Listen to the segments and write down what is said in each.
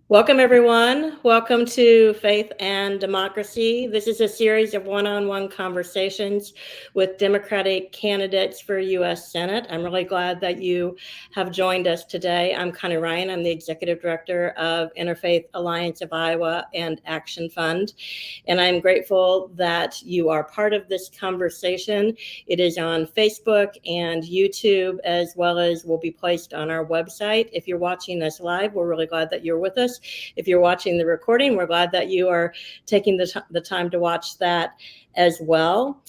Welcome, everyone. Welcome to Faith and Democracy. This is a series of one-on-one conversations with Democratic candidates for U.S. Senate. I'm really glad that you have joined us today. I'm Connie Ryan. I'm the Executive Director of Interfaith Alliance of Iowa and Action Fund. And I'm grateful that you are part of this conversation. It is on Facebook and YouTube, as well as will be placed on our website. If you're watching us live, we're really glad that you're with us. If you're watching the recording, we're glad that you are taking the time to watch that as well.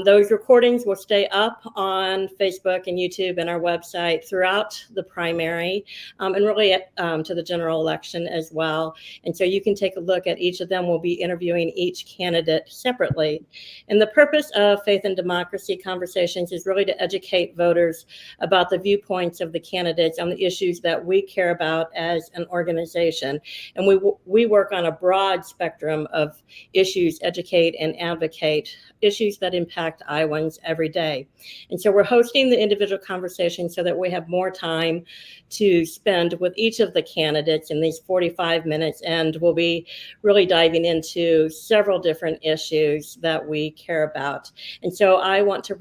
Those recordings will stay up on Facebook and YouTube and our website throughout the primary and really to the general election as well. And so you can take a look at each of them. We'll be interviewing each candidate separately. And the purpose of Faith and Democracy conversations is really to educate voters about the viewpoints of the candidates on the issues that we care about as an organization. And we work on a broad spectrum of issues, educate and advocate, issues that impact Iowans every day. And so we're hosting the individual conversations so that we have more time to spend with each of the candidates in these 45 minutes. And we'll be really diving into several different issues that we care about. And so I want to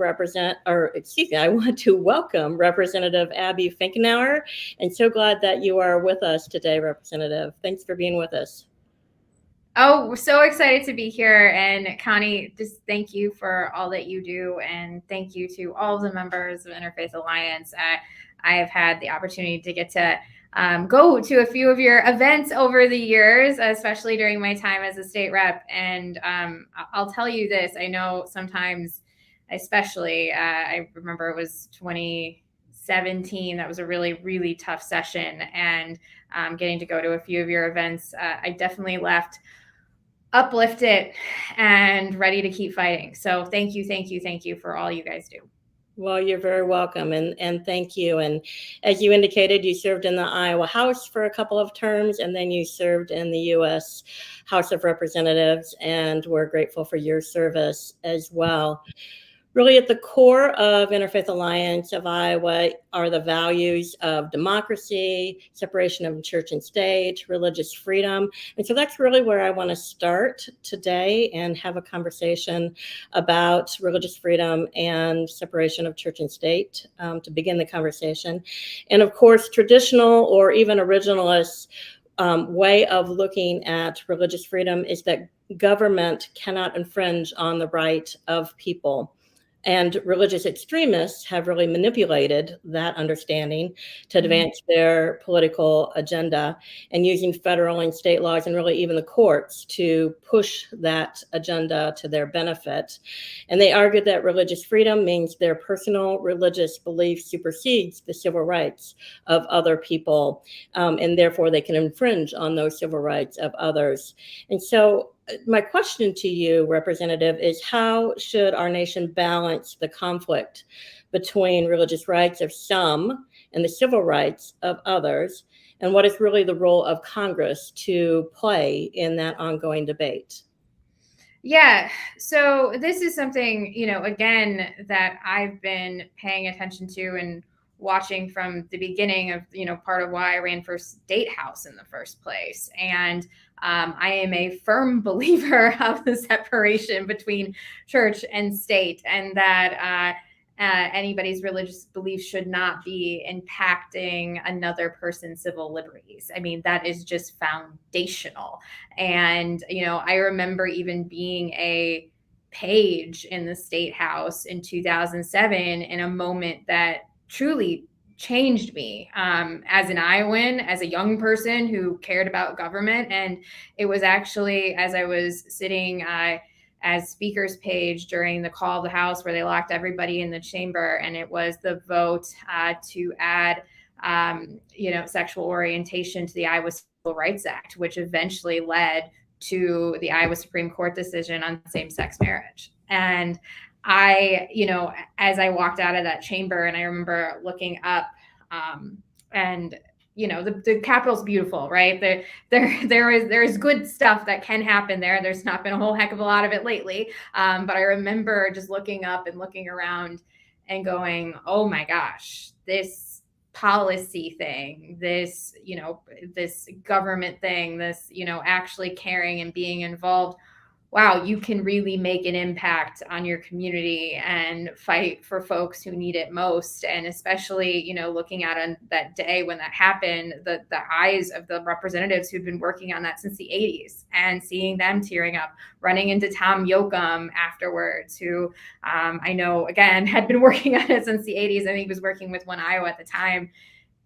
welcome Representative Abby Finkenauer. And so glad that you are with us today, Representative. Thanks for being with us. Oh, we're so excited to be here. And Connie, just thank you for all that you do. And thank you to all of the members of Interfaith Alliance. I have had the opportunity to get to go to a few of your events over the years, especially during my time as a state rep. And I'll tell you this, I know sometimes, especially, I remember it was 2017, that was a really, really tough session. And getting to go to a few of your events, I definitely left uplifted and ready to keep fighting. So thank you for all you guys do. Well, you're very welcome, and thank you. And as you indicated, you served in the Iowa House for a couple of terms, and then you served in the U.S. House of Representatives, and we're grateful for your service as well. Really at the core of Interfaith Alliance of Iowa are the values of democracy, separation of church and state, religious freedom. And so that's really where I want to start today and have a conversation about religious freedom and separation of church and state to begin the conversation. And of course, traditional or even originalist way of looking at religious freedom is that government cannot infringe on the right of people. And religious extremists have really manipulated that understanding to advance their political agenda, and using federal and state laws and really even the courts to push that agenda to their benefit. And they argued that religious freedom means their personal religious belief supersedes the civil rights of other people, and therefore they can infringe on those civil rights of others. And so my question to you, Representative, is how should our nation balance the conflict between religious rights of some and the civil rights of others? And what is really the role of Congress to play in that ongoing debate? Yeah, so this is something, again, that I've been paying attention to and watching from the beginning of, part of why I ran for state house in the first place. And I am a firm believer of the separation between church and state, and that anybody's religious belief should not be impacting another person's civil liberties. I mean, that is just foundational. And, I remember even being a page in the state house in 2007 in a moment that truly changed me as an Iowan, as a young person who cared about government. And it was actually as I was sitting as speaker's page during the call of the House where they locked everybody in the chamber, and it was the vote to add sexual orientation to the Iowa Civil Rights Act, which eventually led to the Iowa Supreme Court decision on same-sex marriage. And I, as I walked out of that chamber, and I remember looking up and the Capitol's beautiful, right? There is good stuff that can happen there. There's not been a whole heck of a lot of it lately. But I remember just looking up and looking around and going, oh my gosh, this policy thing, this, this government thing, this, actually caring and being involved, wow, you can really make an impact on your community and fight for folks who need it most. And especially, looking at on that day when that happened, the eyes of the representatives who'd been working on that since the 80s, and seeing them tearing up, running into Tom Yoakum afterwards, who I know, again, had been working on it since the 80s, and he was working with One Iowa at the time.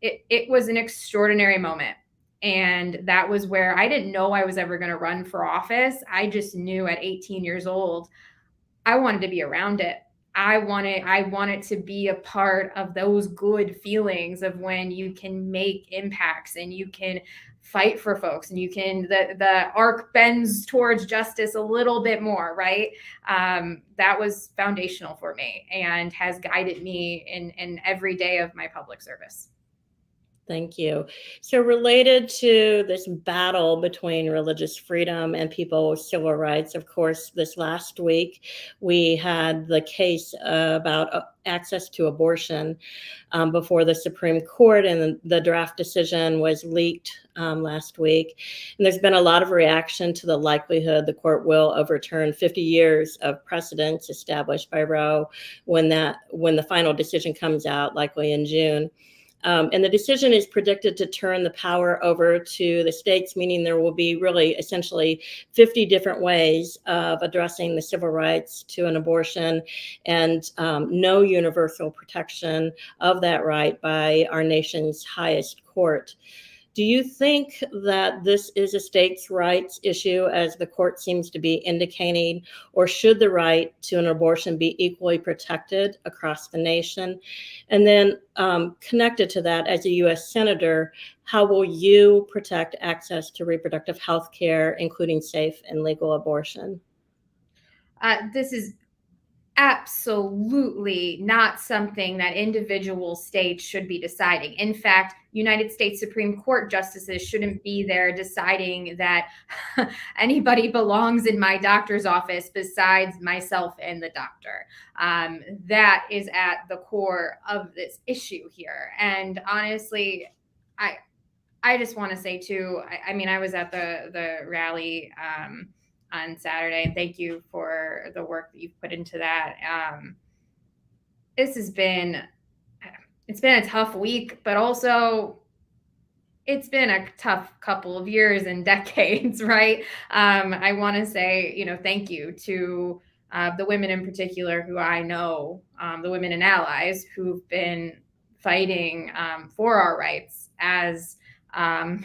It was an extraordinary moment. And that was where I didn't know I was ever going to run for office. I just knew at 18 years old, I wanted to be around it. I wanted to be a part of those good feelings of when you can make impacts and you can fight for folks, and you can, the arc bends towards justice a little bit more, right? That was foundational for me and has guided me in every day of my public service. Thank you. So related to this battle between religious freedom and people's civil rights, of course, this last week, we had the case about access to abortion before the Supreme Court, and the draft decision was leaked last week. And there's been a lot of reaction to the likelihood the court will overturn 50 years of precedents established by Roe when the final decision comes out, likely in June. And the decision is predicted to turn the power over to the states, meaning there will be really essentially 50 different ways of addressing the civil rights to an abortion, and no universal protection of that right by our nation's highest court. Do you think that this is a states' rights issue, as the court seems to be indicating, or should the right to an abortion be equally protected across the nation? And then connected to that, as a U.S. Senator, how will you protect access to reproductive health care, including safe and legal abortion? This is absolutely not something that individual states should be deciding. In fact, United States Supreme Court justices shouldn't be there deciding that anybody belongs in my doctor's office besides myself and the doctor. That is at the core of this issue here. And honestly, I just want to say too, I mean, I was at the rally on Saturday, and thank you for the work that you've put into that. It's been a tough week, but also it's been a tough couple of years and decades, right? I want to say, thank you to the women in particular who I know, the women and allies who've been fighting for our rights as as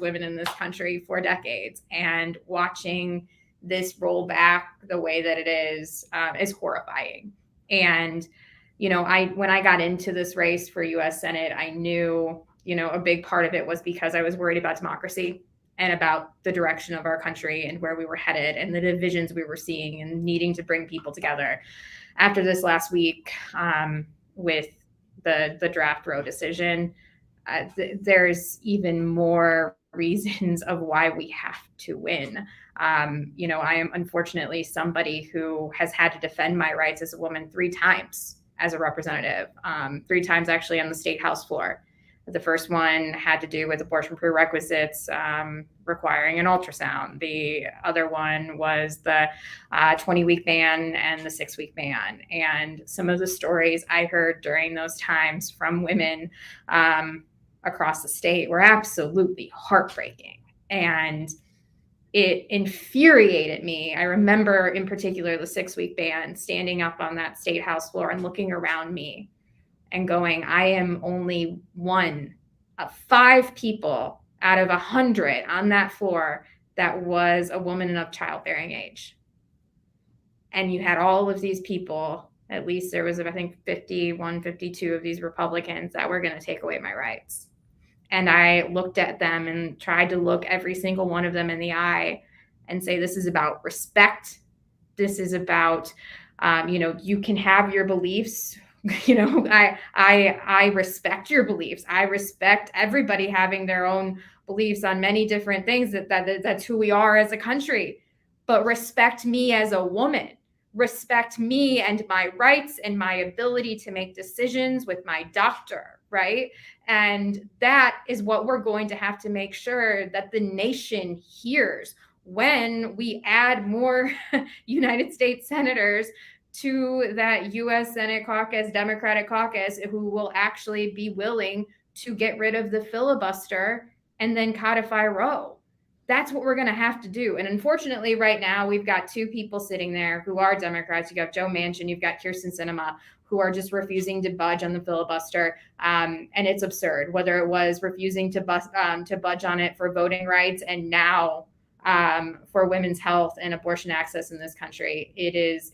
women in this country for decades, and watching this roll back the way that it is horrifying. And, when I got into this race for U.S. Senate, I knew, a big part of it was because I was worried about democracy and about the direction of our country and where we were headed and the divisions we were seeing and needing to bring people together. After this last week, with the draft Roe decision, there's even more reasons of why we have to win. I am unfortunately somebody who has had to defend my rights as a woman 3 times as a representative, 3 times actually on the state house floor. The first one had to do with abortion prerequisites requiring an ultrasound. The other one was the 20-week ban and the 6-week ban. And some of the stories I heard during those times from women across the state were absolutely heartbreaking. And it infuriated me. I remember in particular the 6-week ban, standing up on that state house floor and looking around me and going, I am only one of 5 people out of 100 on that floor that was a woman of childbearing age. And you had all of these people, at least there was, I think, 51, 52 of these Republicans that were going to take away my rights. And I looked at them and tried to look every single one of them in the eye and say, this is about respect. This is about, you can have your beliefs. I respect your beliefs. I respect everybody having their own beliefs on many different things. That's who we are as a country. But respect me as a woman. respect me and my rights and my ability to make decisions with my doctor, right? And that is what we're going to have to make sure that the nation hears when we add more United States senators to that US Senate caucus, Democratic caucus, who will actually be willing to get rid of the filibuster and then codify Roe. That's what we're going to have to do. And unfortunately, right now, we've got two people sitting there who are Democrats. You got Joe Manchin, you've got Kyrsten Sinema, who are just refusing to budge on the filibuster. And it's absurd, whether it was refusing to budge on it for voting rights and now for women's health and abortion access in this country. It is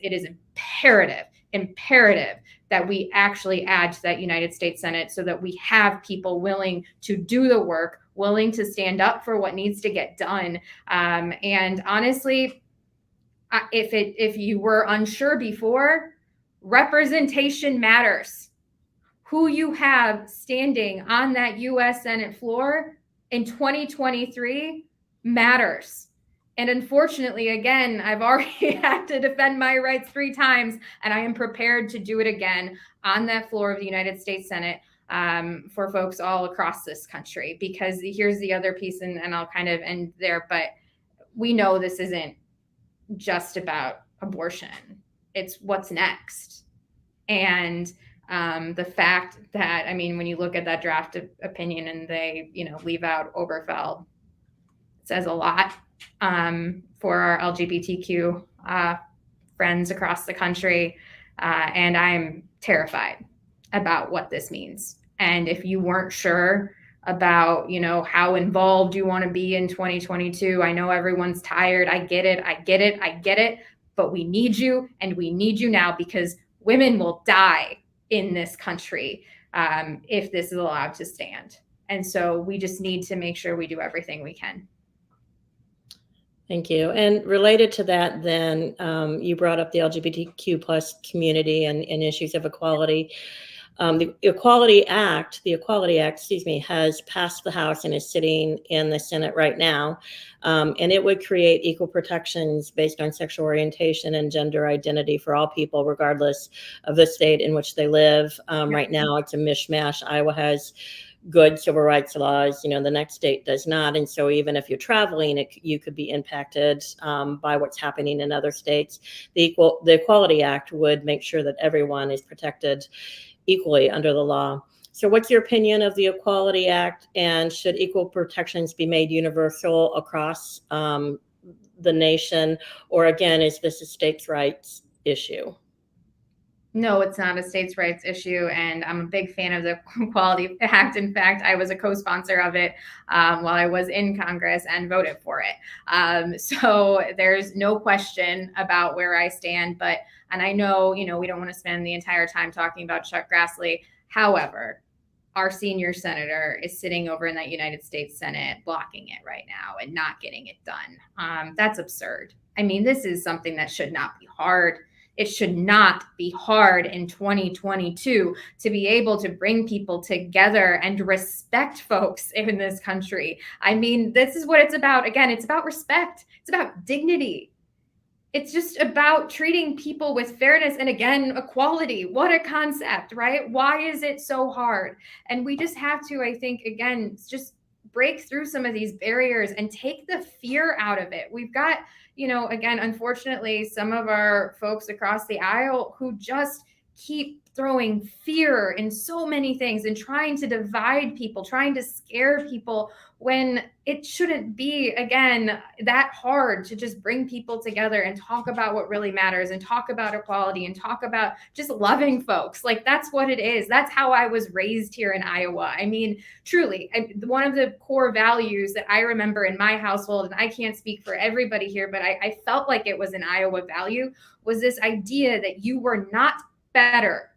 imperative that we actually add to that United States Senate so that we have people willing to do the work, willing to stand up for what needs to get done. And honestly, if you were unsure before, representation matters. Who you have standing on that US Senate floor in 2023 matters. And unfortunately, again, I've already had to defend my rights 3 times, and I am prepared to do it again on that floor of the United States Senate for folks all across this country. Because here's the other piece, and I'll kind of end there, but we know this isn't just about abortion. It's what's next. And the fact that, I mean, when you look at that draft opinion and they, leave out Oberfeld, it says a lot for our LGBTQ friends across the country. And I'm terrified about what this means. And if you weren't sure about, how involved you want to be in 2022, I know everyone's tired. I get it. But we need you, and we need you now, because women will die in this country if this is allowed to stand. And so we just need to make sure we do everything we can. Thank you. And related to that, then, you brought up the LGBTQ plus community and issues of equality. The Equality Act, has passed the House and is sitting in the Senate right now. And it would create equal protections based on sexual orientation and gender identity for all people, regardless of the state in which they live. Right now, it's a mishmash. Iowa has good civil rights laws, the next state does not. And so even if you're traveling, you could be impacted by what's happening in other states. The Equality Act would make sure that everyone is protected equally under the law. So what's your opinion of the Equality Act, and should equal protections be made universal across the nation? Or again, is this a states' rights issue? No, it's not a states' rights issue, and I'm a big fan of the Equality Act. In fact, I was a co-sponsor of it while I was in Congress and voted for it. So there's no question about where I stand. And I know, we don't want to spend the entire time talking about Chuck Grassley. However, our senior senator is sitting over in that United States Senate blocking it right now and not getting it done. That's absurd. I mean, this is something that should not be hard. It should not be hard in 2022 to be able to bring people together and respect folks in this country. I mean, this is what it's about. Again, it's about respect. It's about dignity. It's just about treating people with fairness and, again, equality. What a concept, right? Why is it so hard? And we just have to, I think, again, just break through some of these barriers and take the fear out of it. We've got, again, unfortunately, some of our folks across the aisle who just keep throwing fear in so many things and trying to divide people, trying to scare people, when it shouldn't be, again, that hard to just bring people together and talk about what really matters and talk about equality and talk about just loving folks. Like, that's what it is. That's how I was raised here in Iowa. I mean, truly, one of the core values that I remember in my household, and I can't speak for everybody here, but I felt like it was an Iowa value, was this idea that you were not better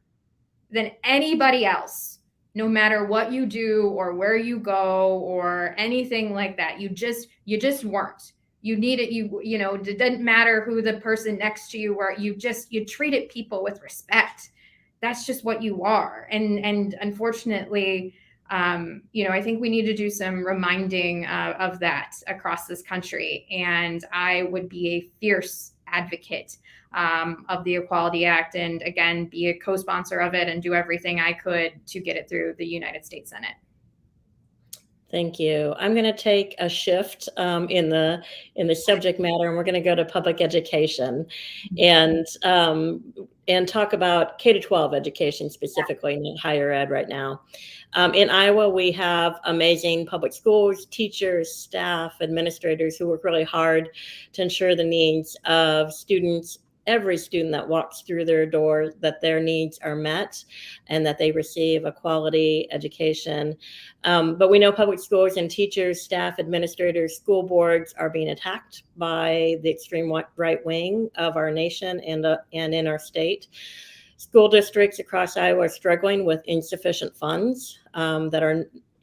than anybody else, no matter what you do or where you go or anything like that. You just weren't. You needed, it didn't matter who the person next to you were. You treated people with respect. That's just what you are. And unfortunately, I think we need to do some reminding of that across this country. And I would be a fierce advocate of the Equality Act, and again, be a co-sponsor of it and do everything I could to get it through the United States Senate. Thank you. I'm going to take a shift in the subject matter, and we're going to go to public education, and talk about K-12 education specifically, not higher ed right now. In Iowa, we have amazing public schools, teachers, staff, administrators who work really hard to ensure the needs of students, every student that walks through their door, that their needs are met and that they receive a quality education. But we know public schools and teachers, staff, administrators, school boards are being attacked by the extreme right wing of our nation and in our state. School districts across Iowa are struggling with insufficient funds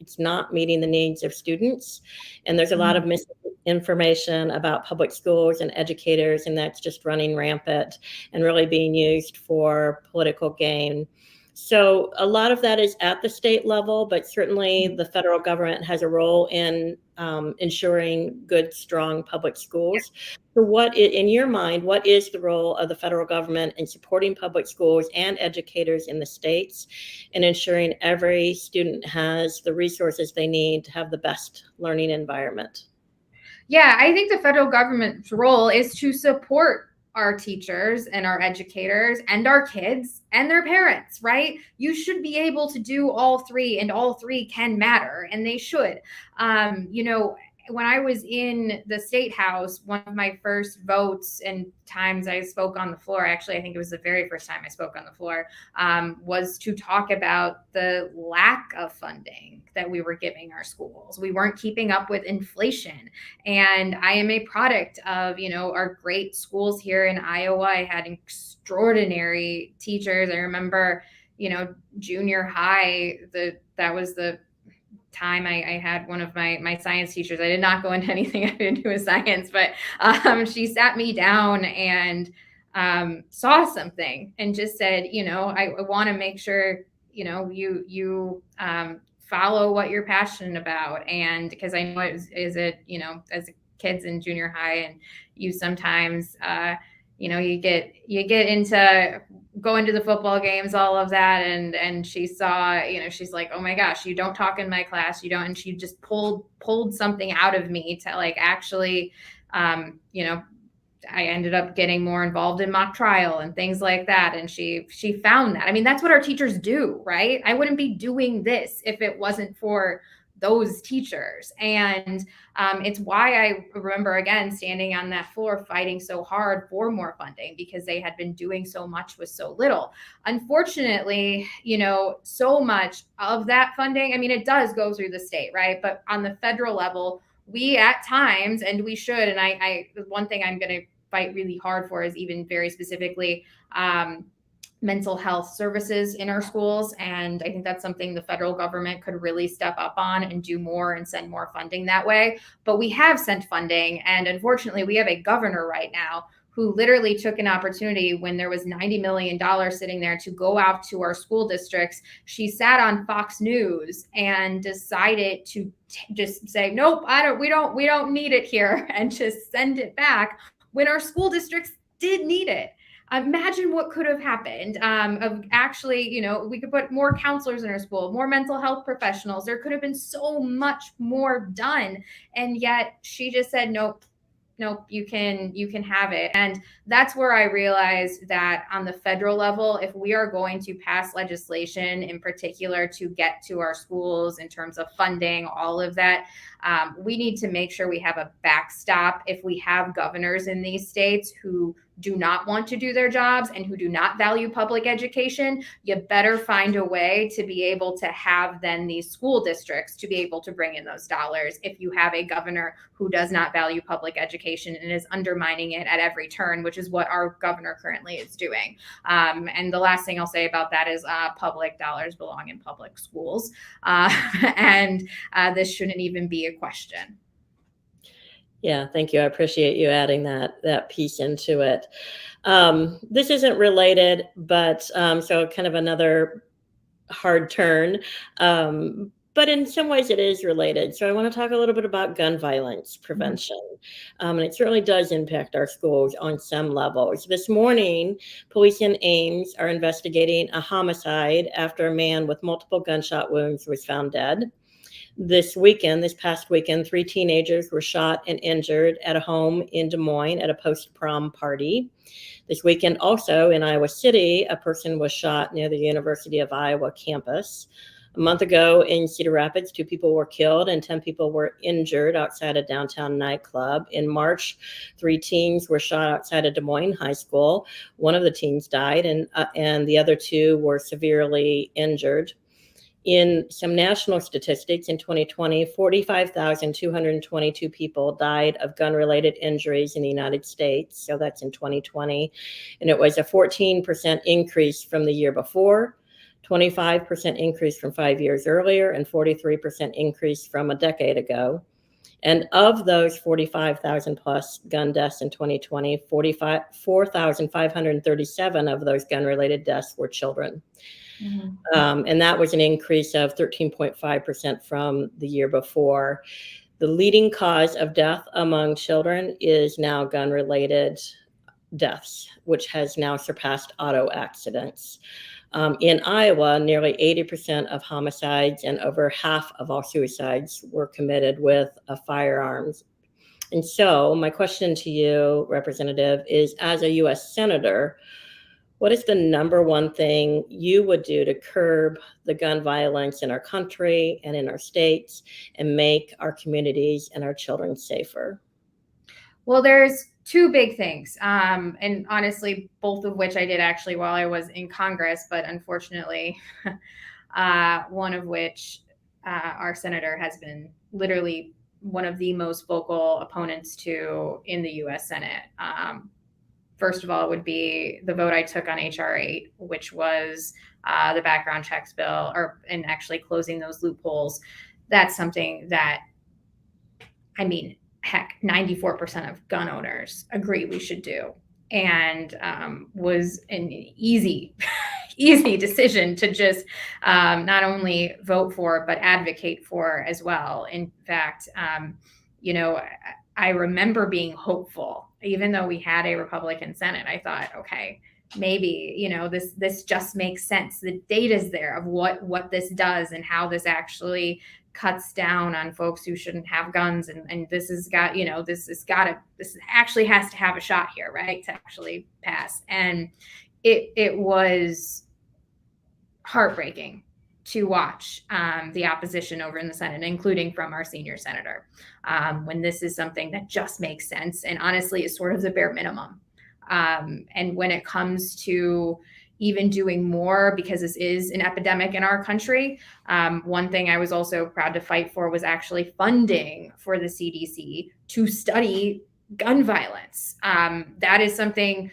it's not meeting the needs of students. And there's a lot of misinformation about public schools and educators, and that's just running rampant and really being used for political gain. So a lot of that is at the state level, but certainly the federal government has a role in ensuring good, strong public schools. So in your mind, what is the role of the federal government in supporting public schools and educators in the states and ensuring every student has the resources they need to have the best learning environment? Yeah, I think the federal government's role is to support our teachers and our educators and our kids and their parents, right? You should be able to do all three, and all three can matter, and they should. When I was in the state house, one of my first votes and times I spoke on the floor, actually, I think it was the very first time I spoke on the floor, was to talk about the lack of funding that we were giving our schools. We weren't keeping up with inflation. And I am a product of, our great schools here in Iowa. I had extraordinary teachers. I remember, junior high, that was the time I had one of my science teachers. I did not go into anything I didn't do with science, but she sat me down and saw something and just said, I want to make sure, you follow what you're passionate about. And because I know as kids in junior high, and you sometimes, you get into going to the football games, all of that. And she saw, she's like, oh my gosh, you don't talk in my class. You don't. And she just pulled something out of me to actually, I ended up getting more involved in mock trial and things like that. And she found that. I mean, that's what our teachers do, right? I wouldn't be doing this if it wasn't for those teachers. And it's why I remember, again, standing on that floor fighting so hard for more funding, because they had been doing so much with so little. Unfortunately, so much of that funding, I mean, it does go through the state, right? But on the federal level, we at times, and we should, and I one thing I'm going to fight really hard for is even very specifically mental health services in our schools. And I think that's something the federal government could really step up on and do more and send more funding that way. But we have sent funding. And unfortunately, we have a governor right now who literally took an opportunity when there was $90 million sitting there to go out to our school districts. She sat on Fox News and decided to just say, nope, we don't need it here, and just send it back when our school districts did need it. Imagine what could have happened of actually, we could put more counselors in our school, more mental health professionals. There could have been so much more done. And yet she just said, nope, you can have it. And that's where I realized that on the federal level, if we are going to pass legislation in particular to get to our schools in terms of funding, all of that, we need to make sure we have a backstop. If we have governors in these states who do not want to do their jobs and who do not value public education, you better find a way to be able to have then these school districts to be able to bring in those dollars. If you have a governor who does not value public education and is undermining it at every turn, which is what our governor currently is doing. And the last thing I'll say about that is public dollars belong in public schools. And this shouldn't even be a question. Yeah, thank you. I appreciate you adding that piece into it. This isn't related, but so kind of another hard turn. but in some ways it is related. So I want to talk a little bit about gun violence prevention. And it certainly does impact our schools on some levels. This morning, police in Ames are investigating a homicide after a man with multiple gunshot wounds was found dead. This past weekend, 3 teenagers were shot and injured at a home in Des Moines at a post-prom party. This weekend also in Iowa City, a person was shot near the University of Iowa campus. A month ago in Cedar Rapids, 2 people were killed and 10 people were injured outside a downtown nightclub. In March, 3 teens were shot outside of Des Moines High School. One of the teens died and the other 2 were severely injured. In some national statistics in 2020, 45,222 people died of gun-related injuries in the United States. So that's in 2020. And it was a 14% increase from the year before, 25% increase from 5 years earlier, and 43% increase from a decade ago. And of those 45,000 plus gun deaths in 2020, 4,537 of those gun-related deaths were children. And that was an increase of 13.5% from the year before. The leading cause of death among children is now gun-related deaths, which has now surpassed auto accidents. In Iowa, nearly 80% of homicides and over half of all suicides were committed with firearms. And so my question to you, Representative, is as a U.S. Senator, what is the number one thing you would do to curb the gun violence in our country and in our states and make our communities and our children safer? Well, there's 2 big things, and honestly, both of which I did actually while I was in Congress, but unfortunately, one of which our senator has been literally one of the most vocal opponents to in the U.S. Senate. First of all, it would be the vote I took on H.R. 8, which was the background checks bill, and actually closing those loopholes. That's something that, I mean, heck, 94% of gun owners agree we should do, and was an easy decision to just not only vote for, but advocate for as well. In fact, I remember being hopeful, even though we had a Republican Senate. I thought, okay, maybe, this just makes sense. The data's there of what this does and how this actually cuts down on folks who shouldn't have guns. And this actually has to have a shot here, right, to actually pass. And it was heartbreaking to watch the opposition over in the Senate, including from our senior senator, when this is something that just makes sense and honestly is sort of the bare minimum. And when it comes to even doing more, because this is an epidemic in our country, one thing I was also proud to fight for was actually funding for the CDC to study gun violence. That is something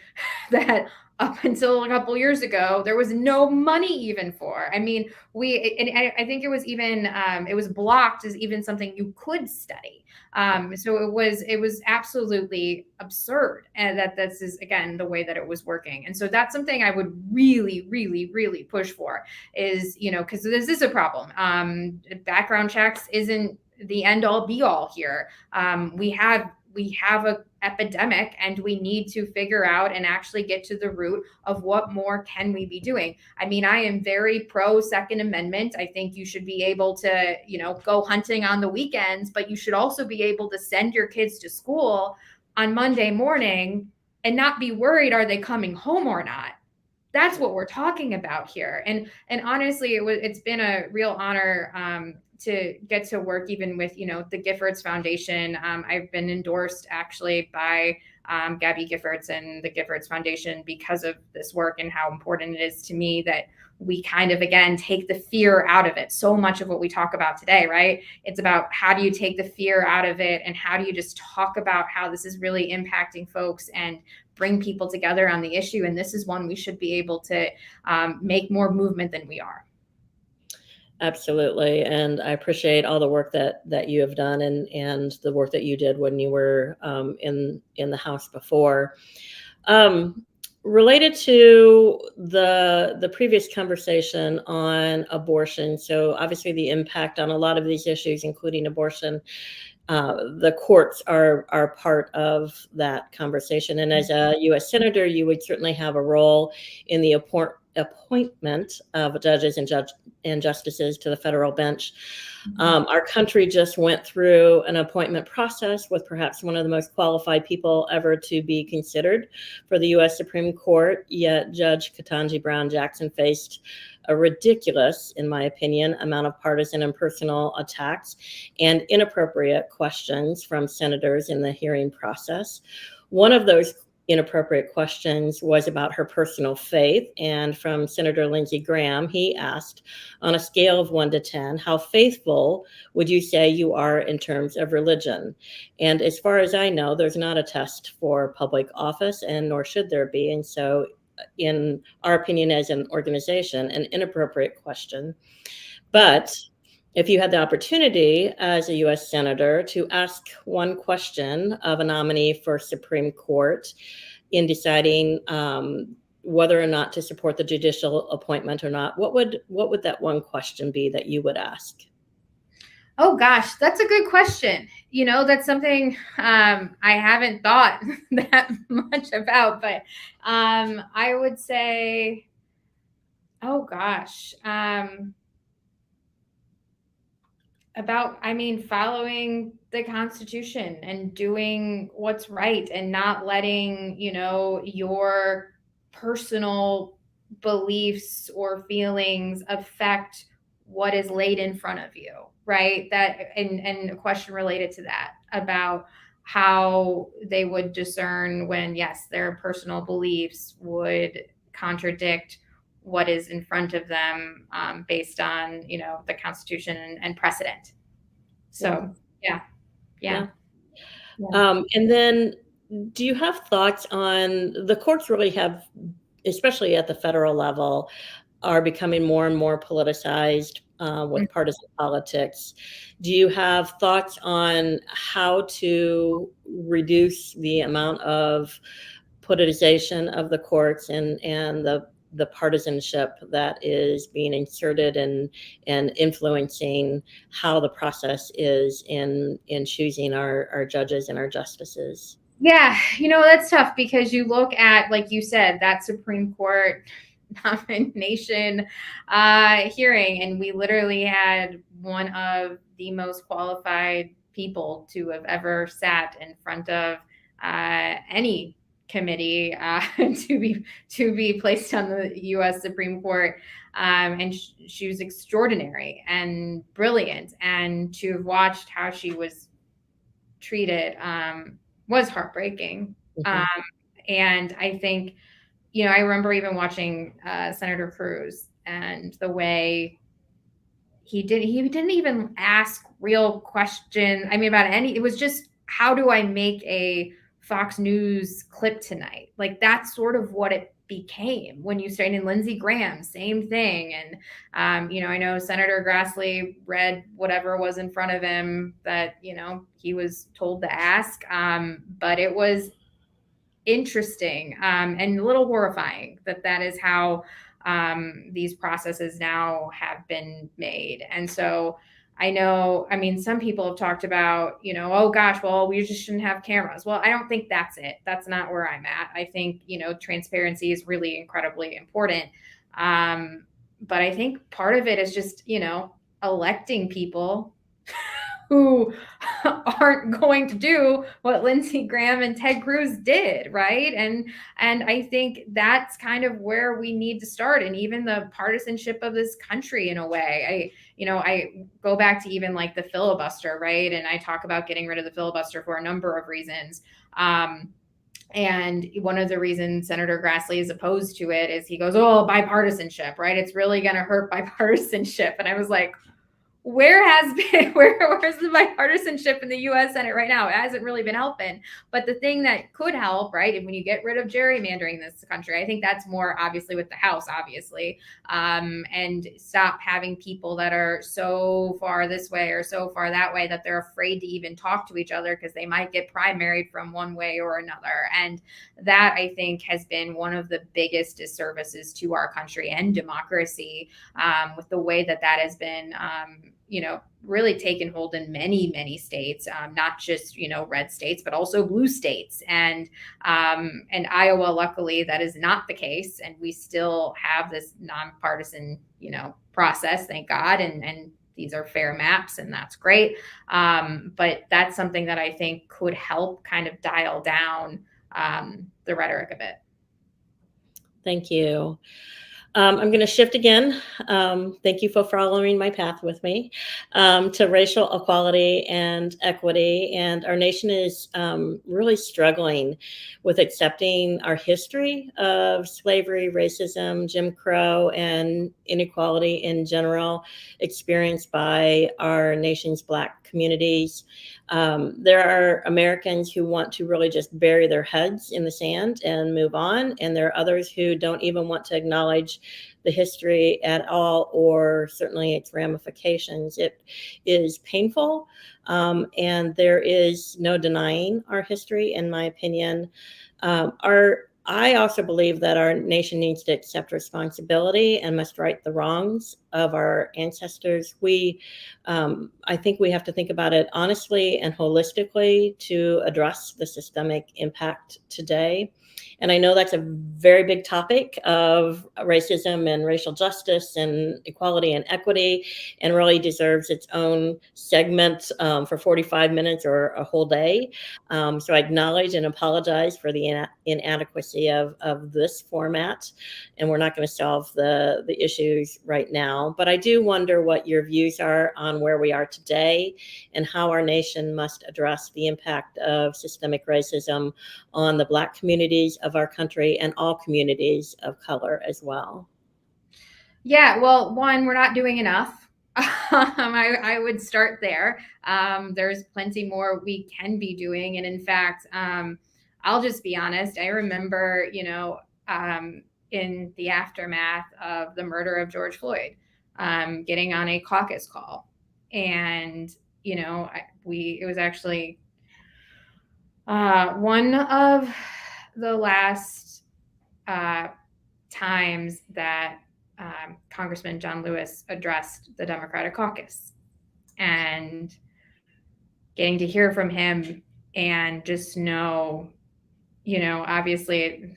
that up until a couple years ago, there was no money even for. I mean, I think it was even, it was blocked as even something you could study. So it was absolutely absurd. And that this is, again, the way that it was working. And so that's something I would really, really, really push for is, because this is a problem. Background checks isn't the end all be all here. We have a epidemic, and we need to figure out and actually get to the root of what more can we be doing. I mean, I am very pro Second Amendment. I think you should be able to, go hunting on the weekends, but you should also be able to send your kids to school on Monday morning and not be worried, are they coming home or not? That's what we're talking about here. And honestly, it's been a real honor to get to work even with, the Giffords Foundation. I've been endorsed actually by Gabby Giffords and the Giffords Foundation because of this work and how important it is to me that we kind of, again, take the fear out of it. So much of what we talk about today, right? It's about how do you take the fear out of it, and how do you just talk about how this is really impacting folks and bring people together on the issue. And this is one we should be able to make more movement than we are. Absolutely. And I appreciate all the work that you have done and the work that you did when you were in the House before. Related to the previous conversation on abortion, so obviously the impact on a lot of these issues, including abortion, the courts are part of that conversation. And as a U.S. senator, you would certainly have a role in the appointment of judges and justices to the federal bench. Our country just went through an appointment process with perhaps one of the most qualified people ever to be considered for the U.S. Supreme Court, yet Judge Ketanji Brown Jackson faced a ridiculous, in my opinion, amount of partisan and personal attacks and inappropriate questions from senators in the hearing process. One of those inappropriate questions was about her personal faith. And from Senator Lindsey Graham, he asked, on a scale of 1 to 10, how faithful would you say you are in terms of religion? And as far as I know, there's not a test for public office, and nor should there be. And so, in our opinion as an organization, an inappropriate question. But if you had the opportunity as a U.S. Senator to ask one question of a nominee for Supreme Court in deciding whether or not to support the judicial appointment or not, what would that one question be that you would ask? Oh gosh, that's a good question. That's something I haven't thought that much about, but I would say, oh gosh, following the Constitution and doing what's right and not letting, your personal beliefs or feelings affect what is laid in front of you, right? And a question related to that about how they would discern when, yes, their personal beliefs would contradict what is in front of them based on, the Constitution and precedent. So, yeah. And then do you have thoughts on the courts really have, especially at the federal level, are becoming more and more politicized with partisan politics. Do you have thoughts on how to reduce the amount of politicization of the courts and the partisanship that is being inserted and influencing how the process is in choosing our judges and our justices? Yeah, that's tough because you look at, like you said, that Supreme Court nomination hearing, and we literally had one of the most qualified people to have ever sat in front of any committee to be placed on the U.S. Supreme Court, and she was extraordinary and brilliant, and to have watched how she was treated was heartbreaking. Mm-hmm. And I think, I remember even watching Senator Cruz and the way he didn't even ask real questions. About it was just, how do I make a Fox News clip tonight? Like, that's sort of what it became when you started in Lindsey Graham, same thing. And, I know Senator Grassley read whatever was in front of him that, he was told to ask. But it was interesting and a little horrifying that is how these processes now have been made. And so I know, some people have talked about, oh gosh, well, we just shouldn't have cameras. Well, I don't think that's it. That's not where I'm at. I think, transparency is really incredibly important. But I think part of it is just, electing people who aren't going to do what Lindsey Graham and Ted Cruz did, right? And I think that's kind of where we need to start. And even the partisanship of this country, in a way, I go back to even like the filibuster, right? And I talk about getting rid of the filibuster for a number of reasons. And one of the reasons Senator Grassley is opposed to it is he goes, oh, bipartisanship, right? It's really going to hurt bipartisanship. And I was like, where's the bipartisanship in the U.S. Senate right now? It hasn't really been helping. But the thing that could help, right, and when you get rid of gerrymandering in this country, I think that's more obviously with the House, obviously, and stop having people that are so far this way or so far that way that they're afraid to even talk to each other because they might get primaried from one way or another. And that, I think, has been one of the biggest disservices to our country and democracy, with the way that has been really taken hold in many, many states, not just, red states, but also blue states. And Iowa, luckily, that is not the case. And we still have this nonpartisan, process, thank God. And these are fair maps, and that's great. But that's something that I think could help kind of dial down the rhetoric a bit. Thank you. I'm going to shift again. Thank you for following my path with me to racial equality and equity. And our nation is really struggling with accepting our history of slavery, racism, Jim Crow, and inequality in general experienced by our nation's Black communities. There are Americans who want to really just bury their heads in the sand and move on. And there are others who don't even want to acknowledge the history at all, or certainly its ramifications. It is painful, and there is no denying our history, in my opinion. I also believe that our nation needs to accept responsibility and must right the wrongs of our ancestors. I think we have to think about it honestly and holistically to address the systemic impact today. And I know that's a very big topic of racism and racial justice and equality and equity, and really deserves its own segment for 45 minutes or a whole day. So I acknowledge and apologize for the inadequacy of this format, and we're not going to solve the issues right now. But I do wonder what your views are on where we are today and how our nation must address the impact of systemic racism on the Black communities of our country and all communities of color as well. Yeah, well, one, we're not doing enough. I would start there. There's plenty more we can be doing. And in fact, I'll just be honest. I remember, in the aftermath of the murder of George Floyd, getting on a caucus call. And, it was actually one of the last times that Congressman John Lewis addressed the Democratic caucus, and getting to hear from him and just know, obviously,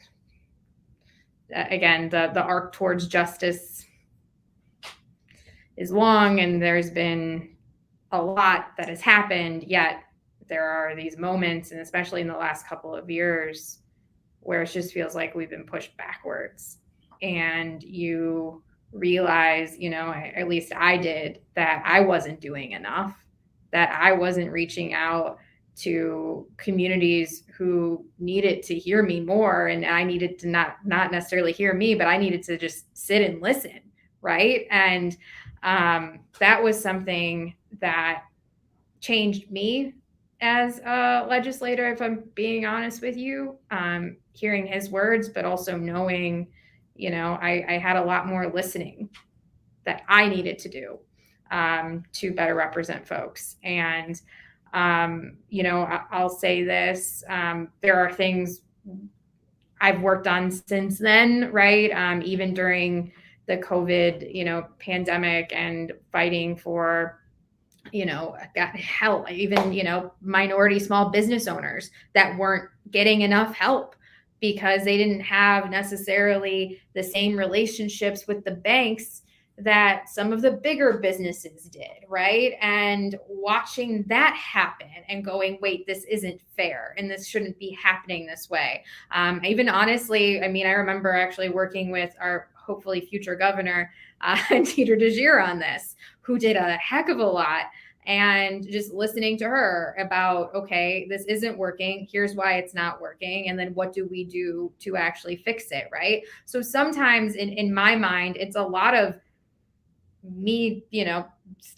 again, the arc towards justice is long, and there's been a lot that has happened, yet there are these moments, and especially in the last couple of years, where it just feels like we've been pushed backwards. And you realize, at least I did, that I wasn't doing enough, that I wasn't reaching out to communities who needed to hear me more. And I needed to not necessarily hear me, but I needed to just sit and listen. Right. And that was something that changed me as a legislator, if I'm being honest with you, hearing his words, but also knowing, I had a lot more listening that I needed to do to better represent folks. And, I'll say this, there are things I've worked on since then, right? Even during the COVID, pandemic, and fighting for, got help, even, minority small business owners that weren't getting enough help because they didn't have necessarily the same relationships with the banks that some of the bigger businesses did, right? And watching that happen and going, wait, this isn't fair, and this shouldn't be happening this way. Even honestly, I remember actually working with our hopefully future governor, Teeter DeGier, on this, who did a heck of a lot, and just listening to her about, okay, this isn't working. Here's why it's not working. And then what do we do to actually fix it, right? So sometimes in my mind, it's a lot of me,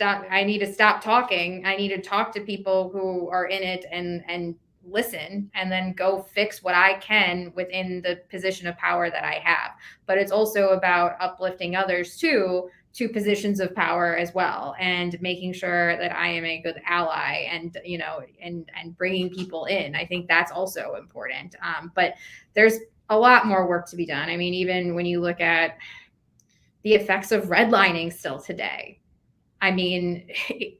I need to stop talking. I need to talk to people who are in it and listen, and then go fix what I can within the position of power that I have. But it's also about uplifting others too, to positions of power as well, and making sure that I am a good ally, and and bringing people in. I think that's also important. But there's a lot more work to be done. I mean, even when you look at the effects of redlining still today, I mean,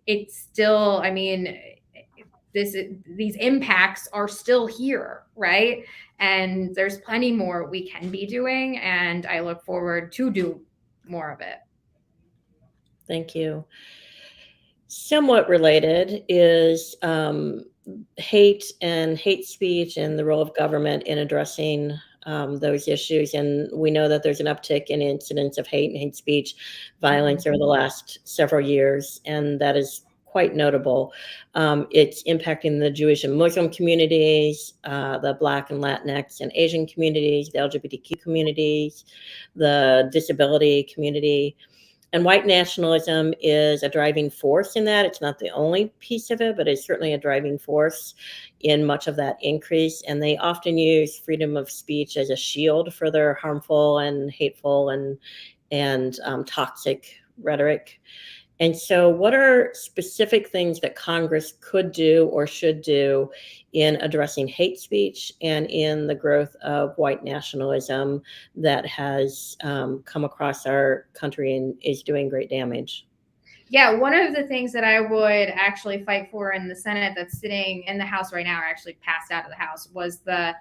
it's still, I mean, these impacts are still here, right? And there's plenty more we can be doing, and I look forward to do more of it. Thank you. Somewhat related is hate and hate speech and the role of government in addressing those issues. And we know that there's an uptick in incidents of hate and hate speech violence over the last several years, and that is quite notable. It's impacting the Jewish and Muslim communities, the Black and Latinx and Asian communities, the LGBTQ communities, the disability community. And white nationalism is a driving force in that. It's not the only piece of it, but it's certainly a driving force in much of that increase. And they often use freedom of speech as a shield for their harmful and hateful and toxic rhetoric. And so, what are specific things that Congress could do or should do in addressing hate speech and in the growth of white nationalism that has come across our country and is doing great damage? Yeah, one of the things that I would actually fight for in the Senate that's sitting in the House right now, or actually passed out of the House, was the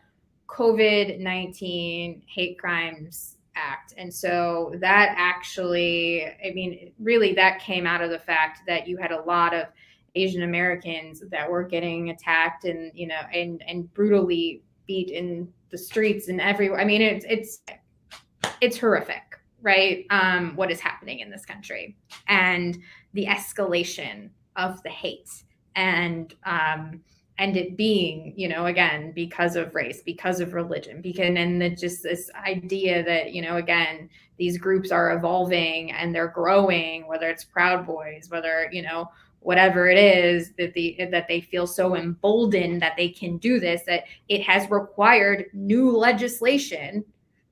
COVID-19 hate crimes act. And so that actually, I mean, really that came out of the fact that you had a lot of Asian Americans that were getting attacked and, and brutally beat in the streets and everywhere. I mean, it's horrific, right? What is happening in this country, and the escalation of the hate, and it being, again, because of race, because of religion, and just this idea that, again, these groups are evolving and they're growing, whether it's Proud Boys, whether, whatever it is, that they feel so emboldened that they can do this, that it has required new legislation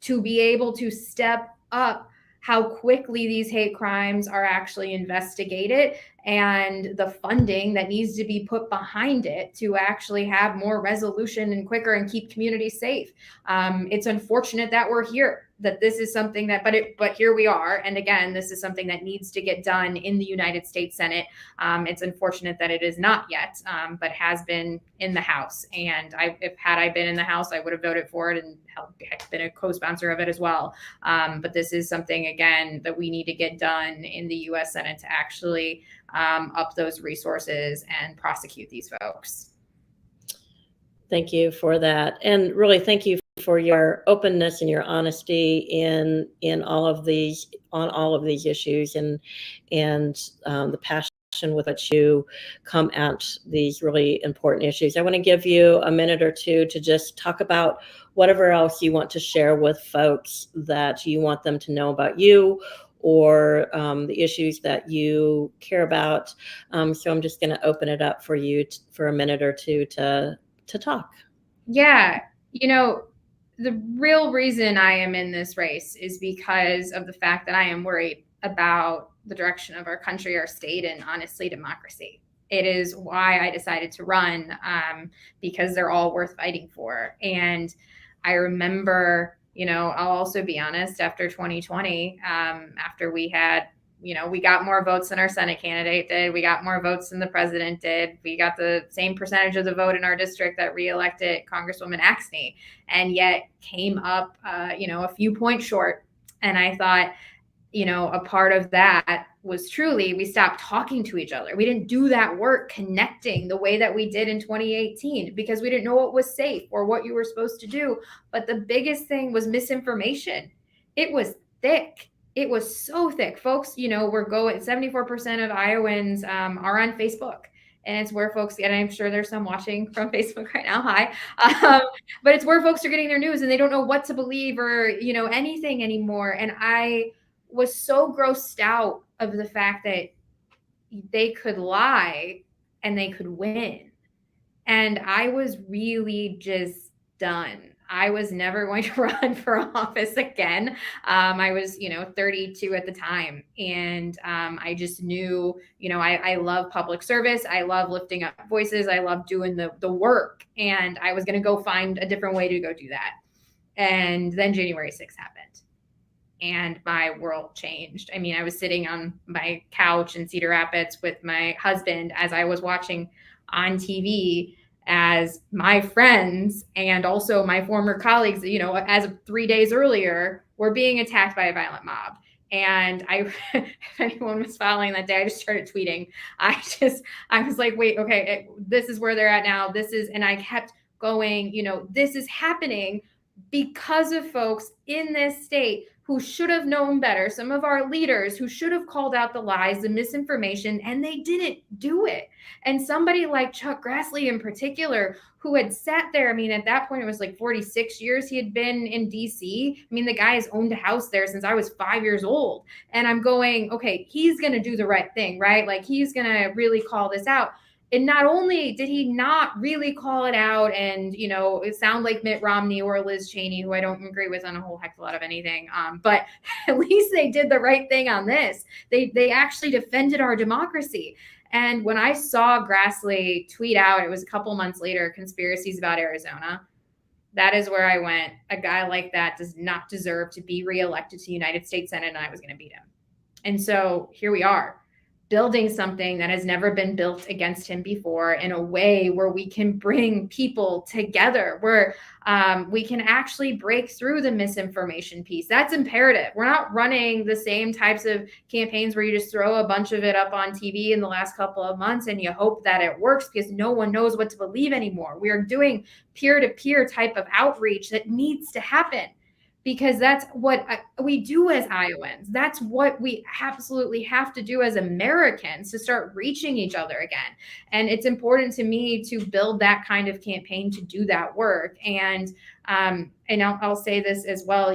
to be able to step up how quickly these hate crimes are actually investigated, and the funding that needs to be put behind it to actually have more resolution and quicker and keep communities safe. It's unfortunate that we're here, that this is something that, but here we are. And again, this is something that needs to get done in the United States Senate. It's unfortunate that it is not yet, but has been in the House. And had I been in the House, I would have voted for it and been a co-sponsor of it as well. But this is something, again, that we need to get done in the U.S. Senate to actually up those resources and prosecute these folks. Thank you for that. And really, thank you for your openness and your honesty in all of these, on all of these issues, and the passion with which you come at these really important issues. I want to give you a minute or two to just talk about whatever else you want to share with folks that you want them to know about you, or the issues that you care about. So I'm just going to open it up for you for a minute or two to talk. Yeah, the real reason I am in this race is because of the fact that I am worried about the direction of our country, our state, and honestly, democracy. It is why I decided to run, because they're all worth fighting for. And I remember, I'll also be honest, after 2020, after we had, we got more votes than our Senate candidate did. We got more votes than the president did. We got the same percentage of the vote in our district that reelected Congresswoman Axney, and yet came up, a few points short. And I thought, a part of that was truly we stopped talking to each other. We didn't do that work connecting the way that we did in 2018 because we didn't know what was safe or what you were supposed to do. But the biggest thing was misinformation. It was thick. It was so thick, folks. We're going 74% of Iowans are on Facebook. And it's where folks, and I'm sure there's some watching from Facebook right now. Hi. But it's where folks are getting their news and they don't know what to believe or, anything anymore. And I was so grossed out of the fact that they could lie and they could win. And I was really just done. I was never going to run for office again. I was, 32 at the time. And I just knew, I love public service. I love lifting up voices. I love doing the work. And I was going to go find a different way to go do that. And then January 6th happened. And my world changed. I mean, I was sitting on my couch in Cedar Rapids with my husband as I was watching on TV as my friends and also my former colleagues, as of 3 days earlier, were being attacked by a violent mob. And if anyone was following that day, I just started tweeting. I was like, wait, okay, this is where they're at now. And I kept going, this is happening because of folks in this state who should have known better, some of our leaders who should have called out the lies, the misinformation, and they didn't do it. And somebody like Chuck Grassley in particular, who had sat there, I mean, at that point, it was like 46 years he had been in DC. I mean, the guy has owned a house there since I was 5 years old. And I'm going, okay, he's going to do the right thing, right? Like, he's going to really call this out. And not only did he not really call it out and, it sounded like Mitt Romney or Liz Cheney, who I don't agree with on a whole heck of a lot of anything, but at least they did the right thing on this. They actually defended our democracy. And when I saw Grassley tweet out, it was a couple months later, conspiracies about Arizona, that is where I went. A guy like that does not deserve to be reelected to the United States Senate, and I was going to beat him. And so here we are, building something that has never been built against him before in a way where we can bring people together, where we can actually break through the misinformation piece. That's imperative. We're not running the same types of campaigns where you just throw a bunch of it up on TV in the last couple of months and you hope that it works because no one knows what to believe anymore. We are doing peer-to-peer type of outreach that needs to happen, because that's what we do as Iowans. That's what we absolutely have to do as Americans to start reaching each other again. And it's important to me to build that kind of campaign to do that work. And I'll say this as well,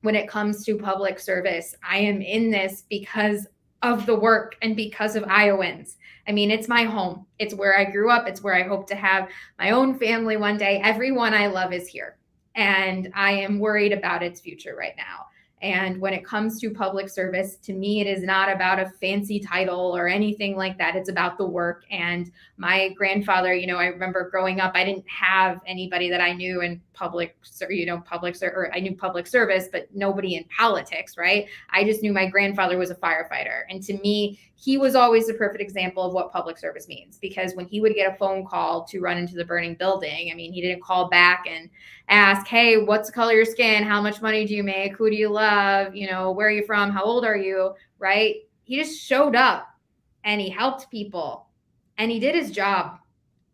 when it comes to public service, I am in this because of the work and because of Iowans. I mean, it's my home. It's where I grew up. It's where I hope to have my own family one day. Everyone I love is here. And I am worried about its future right now. And when it comes to public service, to me, it is not about a fancy title or anything like that. It's about the work. And my grandfather, I remember growing up, I didn't have anybody that I knew in public service, but nobody in politics, right? I just knew my grandfather was a firefighter. And to me, he was always the perfect example of what public service means, because when he would get a phone call to run into the burning building, I mean, he didn't call back and ask, hey, what's the color of your skin? How much money do you make? Who do you love? Where are you from? How old are you? Right? He just showed up and he helped people and he did his job.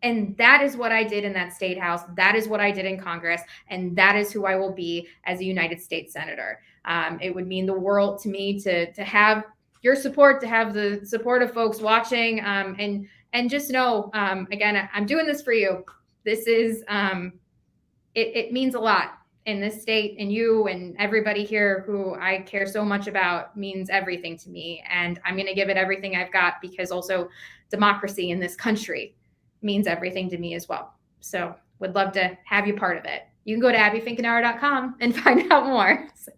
And that is what I did in that state house. That is what I did in Congress. And that is who I will be as a United States Senator. It would mean the world to me to have your support, to have the support of folks watching, and just know, again, I'm doing this for you. This is, it means a lot in this state, and you and everybody here who I care so much about means everything to me. And I'm going to give it everything I've got, because also democracy in this country means everything to me as well. So would love to have you part of it. You can go to abbyfinkenauer.com and find out more. So.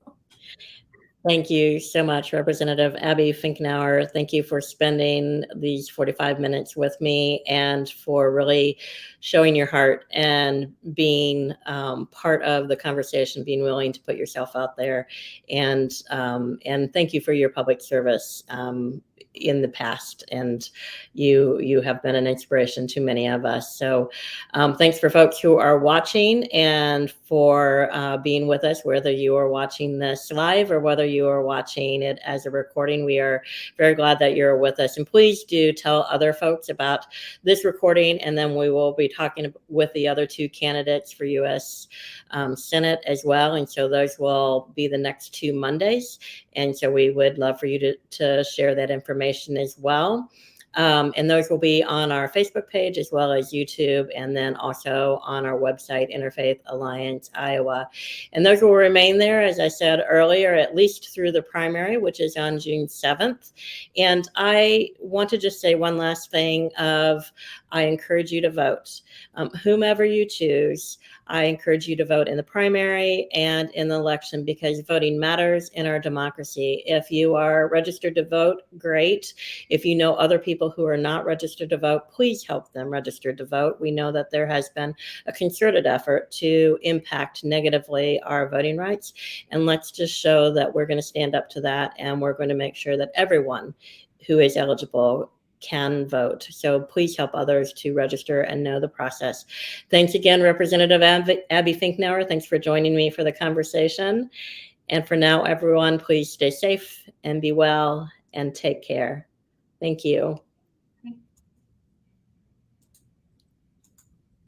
Thank you so much, Representative Abby Finkenauer. Thank you for spending these 45 minutes with me and for really showing your heart and being part of the conversation, being willing to put yourself out there. And thank you for your public service in the past, and you have been an inspiration to many of us. So thanks for folks who are watching and for being with us, whether you are watching this live or whether you are watching it as a recording. We are very glad that you're with us, and please do tell other folks about this recording, and then we will be talking with the other two candidates for U.S. Senate as well, and so those will be the next 2 Mondays. And so we would love for you to share that information as well. And those will be on our Facebook page as well as YouTube, and then also on our website, Interfaith Alliance Iowa. And those will remain there, as I said earlier, at least through the primary, which is on June 7th. And I want to just say one last thing I encourage you to vote. Whomever you choose, I encourage you to vote in the primary and in the election, because voting matters in our democracy. If you are registered to vote, great. If you know other people who are not registered to vote, please help them register to vote. We know that there has been a concerted effort to impact negatively our voting rights. And let's just show that we're going to stand up to that, and we're going to make sure that everyone who is eligible can vote. So please help others to register and know the process. Thanks again, Representative Abby Finkenauer. Thanks for joining me for the conversation. And for now, everyone, please stay safe and be well and take care. Thank you.